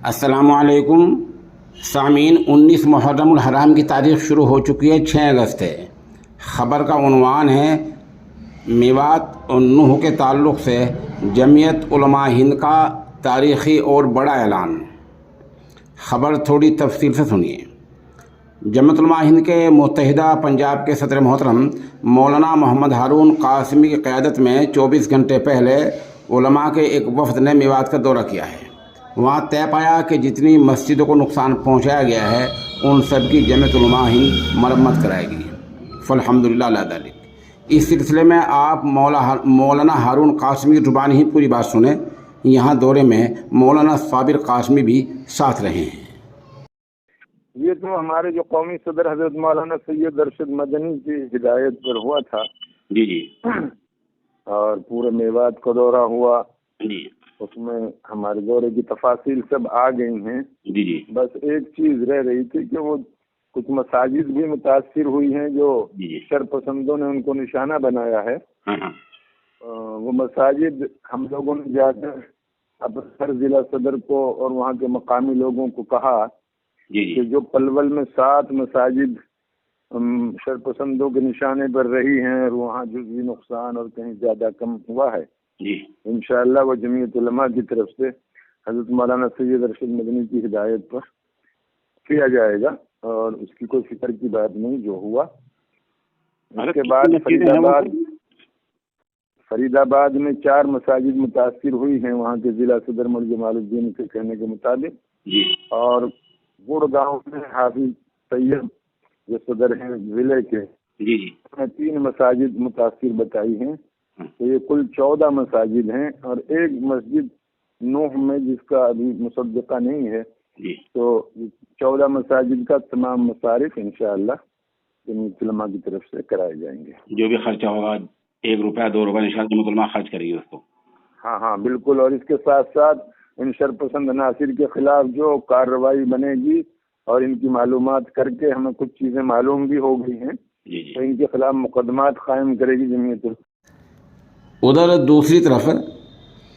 السلام علیکم سامعین، 19 محرم الحرام کی تاریخ شروع ہو چکی ہے، 6 اگست ہے۔ خبر کا عنوان ہے میوات اور نوح کے تعلق سے جمعیت علماء ہند کا تاریخی اور بڑا اعلان۔ خبر تھوڑی تفصیل سے سنیے۔ جمعیت علماء ہند کے متحدہ پنجاب کے صدر محترم مولانا محمد ہارون قاسمی کی قیادت میں 24 گھنٹے پہلے علماء کے ایک وفد نے میوات کا دورہ کیا ہے۔ وہاں طے پایا کہ جتنی مسجدوں کو نقصان پہنچایا گیا ہے ان سب کی جمعیت علماء ہند مرمت کرائے گی۔ فالحمدللہ علی ذالک۔ اس سلسلے میں آپ مولانا ہارون قاسمی کی زبان ہی پوری بات سنیں۔ یہاں دورے میں مولانا صابر قاسمی بھی ساتھ رہے ہیں۔ یہ تو ہمارے جو قومی صدر حضرت مولانا سید ارشد مدنی کی ہدایت پر ہوا تھا جی اور پورے میوات کا دورہ ہوا۔ جی اس میں ہمارے دورے کی تفاصیل سب آ گئی ہیں۔ جی بس ایک چیز رہ رہی تھی کہ وہ کچھ مساجد بھی متاثر ہوئی ہیں جو شر پسندوں نے ان کو نشانہ بنایا ہے۔ وہ مساجد ہم لوگوں نے جا کر اب ہر ضلع صدر کو اور وہاں کے مقامی لوگوں کو کہا کہ جو پلول میں 7 مساجد شر پسندوں کے نشانے پر رہی ہیں اور وہاں جزوی نقصان اور کہیں زیادہ کم ہوا ہے، انشاءاللہ وہ جمعیت علماء کی طرف سے حضرت مولانا سید ارشد مدنی کی ہدایت پر کیا جائے گا اور اس کی کوئی فکر کی بات نہیں جو ہوا۔ اس کے بعد فرید آباد میں 4 مساجد متاثر ہوئی ہیں وہاں کے ضلع صدر مول جمال الدین کے کہنے کے مطابق، اور گڑگاؤں میں حافظ طیب جو صدر ہیں ضلع کے 3 مساجد متاثر بتائی ہیں۔ تو یہ کل 14 مساجد ہیں اور ایک مسجد نوح میں جس کا ابھی مصدقہ نہیں ہے۔ تو 14 مساجد کا تمام مصارف انشاءاللہ جمعیت علماء کی طرف سے کرائے جائیں گے۔ جو بھی خرچہ ہوگا 1 روپیہ 2 روپیہ انشاءاللہ جمعیت علماء خرچ کرے گی اس کو۔ ہاں بالکل۔ اور اس کے ساتھ ساتھ ان شر پسند عناصر کے خلاف جو کارروائی بنے گی اور ان کی معلومات کر کے ہمیں کچھ چیزیں معلوم بھی ہو گئی ہیں تو ان کے خلاف مقدمات قائم کرے گی جمعیت علماء۔ ادھر دوسری طرف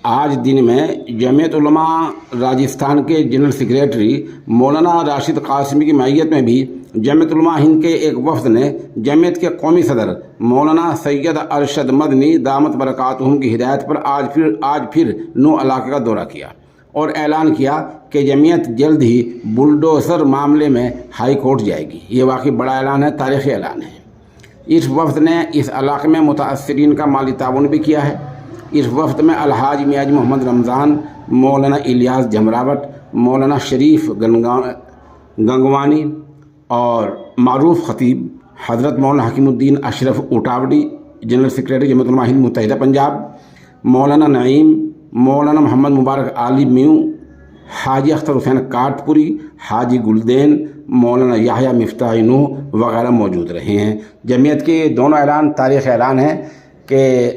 آج دن میں جمعیت علماء راجستھان کے جنرل سیکریٹری مولانا راشد قاسمی کی معیت میں بھی جمعیت علماء ہند کے ایک وفد نے جمعیت کے قومی صدر مولانا سید ارشد مدنی دامت برکاتہم کی ہدایت پر آج پھر نوح علاقے کا دورہ کیا اور اعلان کیا کہ جمعیت جلد ہی بلڈوزر معاملے میں ہائی کورٹ جائے گی۔ یہ واقعی بڑا اعلان ہے، تاریخی اعلان ہے۔ اس وفد نے اس علاقے میں متاثرین کا مالی تعاون بھی کیا ہے۔ اس وفد میں الحاج میاں محمد رمضان، مولانا الیاس جمراوٹ، مولانا شریف گنگوانی اور معروف خطیب حضرت مولانا حکیم الدین اشرف اٹاوڈی جنرل سیکریٹری جمعیت علماء ہند متحدہ پنجاب، مولانا نعیم، مولانا محمد مبارک علی میوں، حاجی اختر حسین کاٹ پوری، حاجی گلدین، مولانا یحییٰ مفتاح نوح وغیرہ موجود رہے ہیں۔ جمعیت کے دونوں اعلان تاریخ اعلان ہیں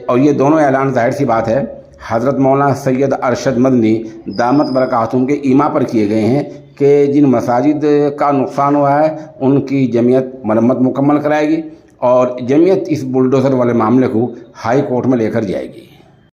اور یہ دونوں اعلان ظاہر سی بات ہے حضرت مولانا سید ارشد مدنی دامت برکاتہم کے ایما پر کیے گئے ہیں کہ جن مساجد کا نقصان ہوا ہے ان کی جمعیت مرمت مکمل کرائے گی اور جمعیت اس بلڈوزر والے معاملے کو ہائی کورٹ میں لے کر جائے گی۔